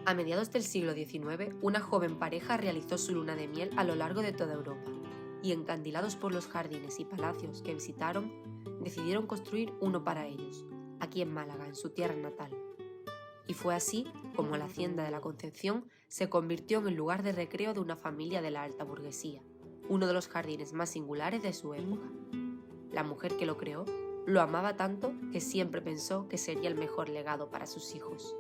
A mediados del siglo XIX, una joven pareja realizó su luna de miel a lo largo de toda Europa, y encandilados por los jardines y palacios que visitaron, decidieron construir uno para ellos, aquí en Málaga, en su tierra natal. Y fue así como la Hacienda de la Concepción se convirtió en el lugar de recreo de una familia de la alta burguesía, uno de los jardines más singulares de su época. La mujer que lo creó lo amaba tanto que siempre pensó que sería el mejor legado para sus hijos.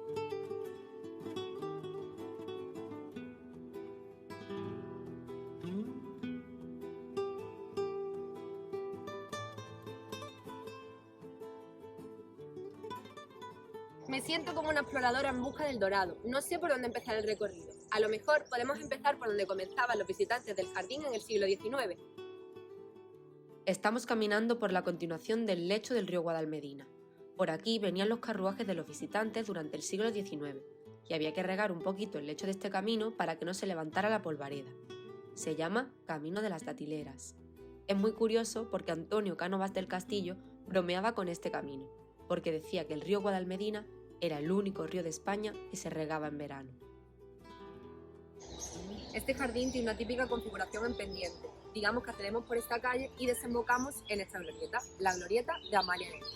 Me siento como una exploradora en busca del dorado. No sé por dónde empezar el recorrido. A lo mejor podemos empezar por donde comenzaban los visitantes del jardín en el siglo XIX. Estamos caminando por la continuación del lecho del río Guadalmedina. Por aquí venían los carruajes de los visitantes durante el siglo XIX, y había que regar un poquito el lecho de este camino para que no se levantara la polvareda. Se llama Camino de las Datileras. Es muy curioso porque Antonio Cánovas del Castillo bromeaba con este camino, porque decía que el río Guadalmedina era el único río de España que se regaba en verano. Este jardín tiene una típica configuración en pendiente. Digamos que accedemos por esta calle y desembocamos en esta glorieta, la glorieta de Amalia Negra.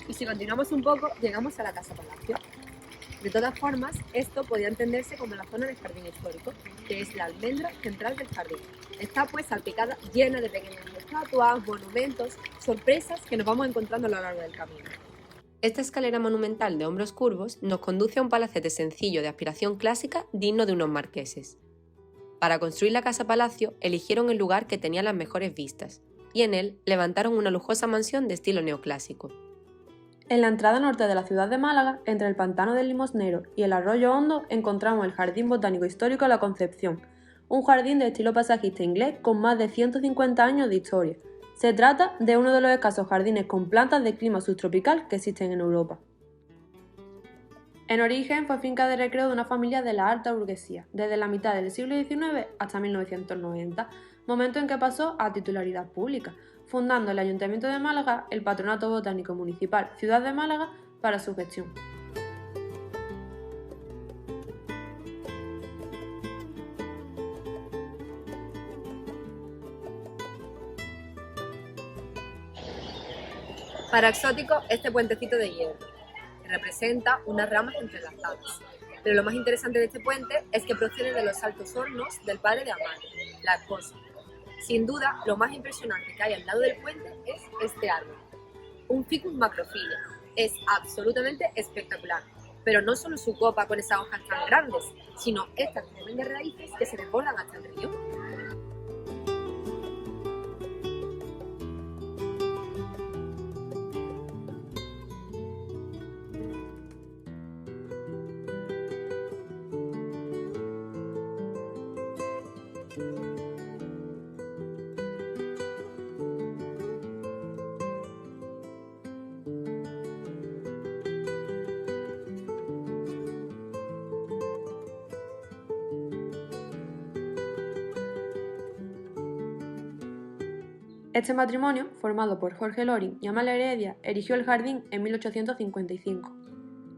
Y si continuamos un poco, llegamos a la Casa Palacio. De todas formas, esto podía entenderse como la zona del jardín histórico, que es la almendra central del jardín. Está pues salpicada, llena de pequeñas estatuas, monumentos, sorpresas que nos vamos encontrando a lo largo del camino. Esta escalera monumental de hombros curvos nos conduce a un palacete sencillo de aspiración clásica digno de unos marqueses. Para construir la casa-palacio eligieron el lugar que tenía las mejores vistas, y en él levantaron una lujosa mansión de estilo neoclásico. En la entrada norte de la ciudad de Málaga, entre el Pantano del Limosnero y el Arroyo Hondo, encontramos el Jardín Botánico Histórico La Concepción, un jardín de estilo pasajista inglés con más de 150 años de historia. Se trata de uno de los escasos jardines con plantas de clima subtropical que existen en Europa. En origen fue finca de recreo de una familia de la alta burguesía, desde la mitad del siglo XIX hasta 1990, momento en que pasó a titularidad pública, fundando el Ayuntamiento de Málaga el Patronato Botánico Municipal Ciudad de Málaga para su gestión. Para exótico, este puentecito de hierro, que representa unas ramas entrelazadas. Pero lo más interesante de este puente es que procede de los altos hornos del padre de Amalia, la esposa. Sin duda, lo más impresionante que hay al lado del puente es este árbol, un Ficus macrophylla. Es absolutamente espectacular, pero no solo su copa con esas hojas tan grandes, sino estas tremendas raíces que se desbordan hasta el río. Este matrimonio, formado por Jorge Loring y Amalia Heredia, erigió el jardín en 1855.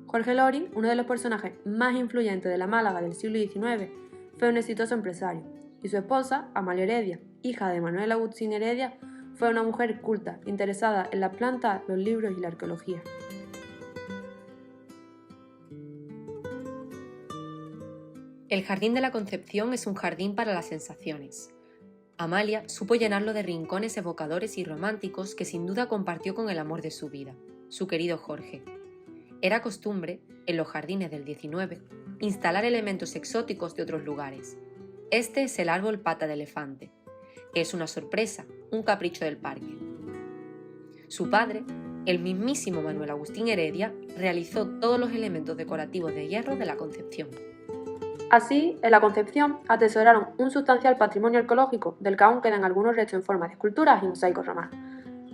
Jorge Loring, uno de los personajes más influyentes de la Málaga del siglo XIX, fue un exitoso empresario, y su esposa, Amalia Heredia, hija de Manuel Agustín Heredia, fue una mujer culta, interesada en las plantas, los libros y la arqueología. El Jardín de la Concepción es un jardín para las sensaciones. Amalia supo llenarlo de rincones evocadores y románticos que sin duda compartió con el amor de su vida, su querido Jorge. Era costumbre, en los jardines del XIX, instalar elementos exóticos de otros lugares. Este es el árbol pata de elefante, que es una sorpresa, un capricho del parque. Su padre, el mismísimo Manuel Agustín Heredia, realizó todos los elementos decorativos de hierro de la Concepción. Así, en la Concepción atesoraron un sustancial patrimonio arqueológico del que aún quedan algunos restos en forma de esculturas y mosaicos romanos.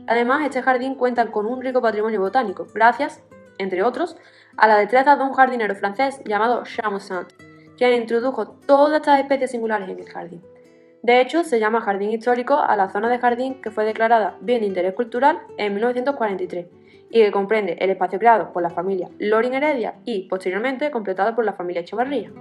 Además, este jardín cuenta con un rico patrimonio botánico, gracias, entre otros, a la destreza de un jardinero francés llamado Chamoissin, quien introdujo todas estas especies singulares en el jardín. De hecho, se llama Jardín Histórico a la zona de jardín que fue declarada Bien de Interés Cultural en 1943 y que comprende el espacio creado por la familia Loring Heredia y, posteriormente, completado por la familia Echevarría.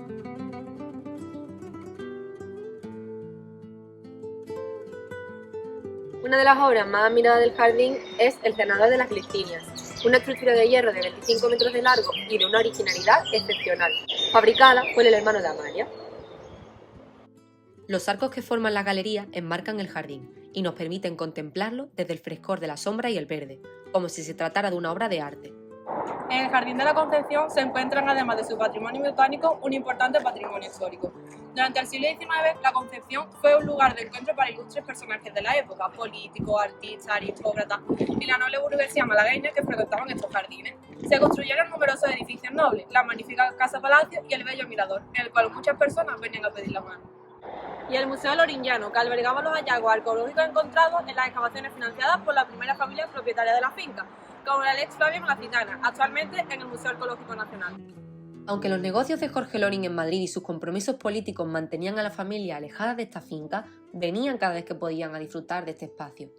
Una de las obras más admiradas del jardín es el Cenador de las Glicinias, una estructura de hierro de 25 metros de largo y de una originalidad excepcional, fabricada por el hermano de Amalia. Los arcos que forman la galería enmarcan el jardín y nos permiten contemplarlo desde el frescor de la sombra y el verde, como si se tratara de una obra de arte. En el Jardín de la Concepción se encuentran, además de su patrimonio botánico, un importante patrimonio histórico. Durante el siglo XIX, la Concepción fue un lugar de encuentro para ilustres personajes de la época, políticos, artistas, aristócratas y la noble burguesía malagueña que frecuentaban estos jardines. Se construyeron numerosos edificios nobles, la magnífica Casa Palacio y el bello Mirador, en el cual muchas personas venían a pedir la mano. Y el Museo Loriñano, que albergaba los hallazgos arqueológicos encontrados en las excavaciones financiadas por la primera familia propietaria de la finca, como la Lex Flavia Malacitana, actualmente en el Museo Arqueológico Nacional. Aunque los negocios de Jorge Loring en Madrid y sus compromisos políticos mantenían a la familia alejada de esta finca, venían cada vez que podían a disfrutar de este espacio.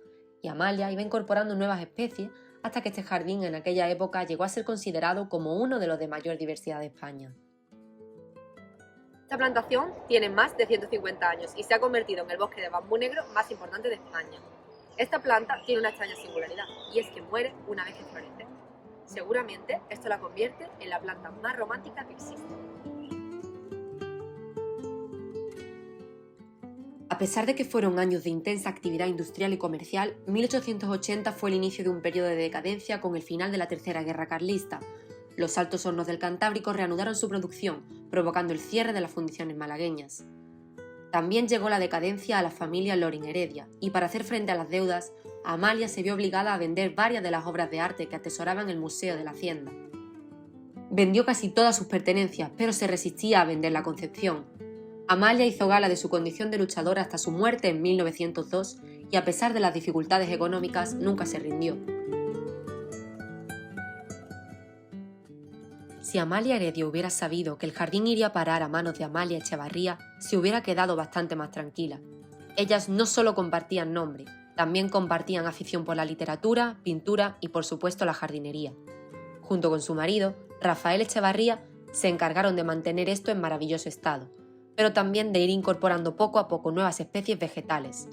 Y Amalia iba incorporando nuevas especies hasta que este jardín en aquella época llegó a ser considerado como uno de los de mayor diversidad de España. Esta plantación tiene más de 150 años y se ha convertido en el bosque de bambú negro más importante de España. Esta planta tiene una extraña singularidad y es que muere una vez que florece. Seguramente esto la convierte en la planta más romántica que existe. A pesar de que fueron años de intensa actividad industrial y comercial, 1880 fue el inicio de un periodo de decadencia con el final de la Tercera Guerra Carlista. Los Altos Hornos del Cantábrico reanudaron su producción, provocando el cierre de las fundiciones malagueñas. También llegó la decadencia a la familia Loring Heredia, y para hacer frente a las deudas, Amalia se vio obligada a vender varias de las obras de arte que atesoraban el Museo de la Hacienda. Vendió casi todas sus pertenencias, pero se resistía a vender la Concepción. Amalia hizo gala de su condición de luchadora hasta su muerte en 1902 y a pesar de las dificultades económicas nunca se rindió. Si Amalia Heredia hubiera sabido que el jardín iría a parar a manos de Amalia Echevarría, se hubiera quedado bastante más tranquila. Ellas no solo compartían nombre, también compartían afición por la literatura, pintura y por supuesto la jardinería. Junto con su marido, Rafael Echevarría, se encargaron de mantener esto en maravilloso estado, pero también de ir incorporando poco a poco nuevas especies vegetales.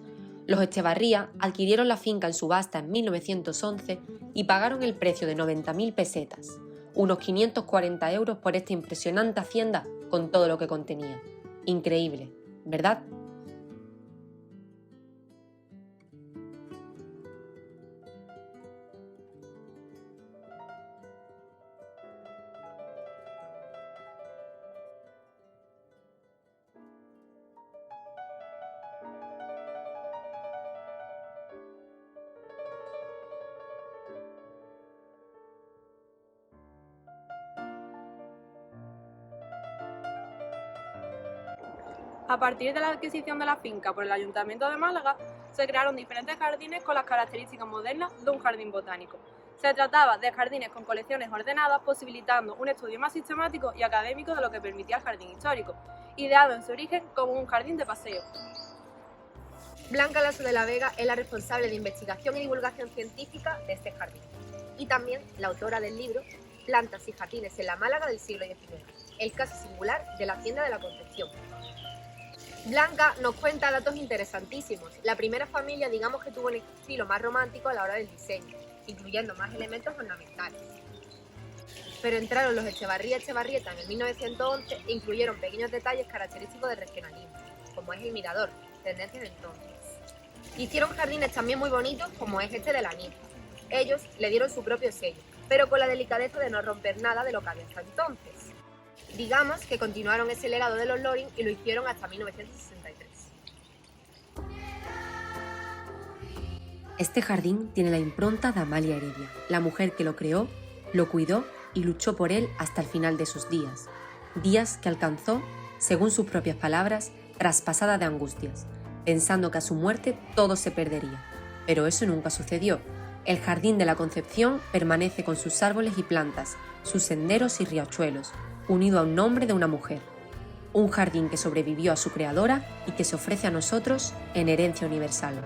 Los Echevarría adquirieron la finca en subasta en 1911 y pagaron el precio de 90.000 pesetas. Unos 540 euros por esta impresionante hacienda con todo lo que contenía. Increíble, ¿verdad? A partir de la adquisición de la finca por el Ayuntamiento de Málaga, se crearon diferentes jardines con las características modernas de un jardín botánico. Se trataba de jardines con colecciones ordenadas, posibilitando un estudio más sistemático y académico de lo que permitía el jardín histórico, ideado en su origen como un jardín de paseo. Blanca Lasso de la Vega es la responsable de investigación y divulgación científica de este jardín y también la autora del libro Plantas y jardines en la Málaga del siglo XIX, el caso singular de la Hacienda de la Concepción. Blanca nos cuenta datos interesantísimos. La primera familia, digamos que tuvo un estilo más romántico a la hora del diseño, incluyendo más elementos ornamentales. Pero entraron los Echevarría-Echevarrieta en el 1911 e incluyeron pequeños detalles característicos del regionalismo, como es el mirador, tendencia de entonces. Hicieron jardines también muy bonitos, como es este de la ninfa. Ellos le dieron su propio sello, pero con la delicadeza de no romper nada de lo que había hasta entonces. Digamos que continuaron ese legado de los Loring y lo hicieron hasta 1963. Este jardín tiene la impronta de Amalia Heredia, la mujer que lo creó, lo cuidó y luchó por él hasta el final de sus días. Días que alcanzó, según sus propias palabras, traspasada de angustias, pensando que a su muerte todo se perdería. Pero eso nunca sucedió. El Jardín de la Concepción permanece con sus árboles y plantas, sus senderos y riachuelos, unido a un nombre de una mujer. un jardín que sobrevivió a su creadora y que se ofrece a nosotros en herencia universal.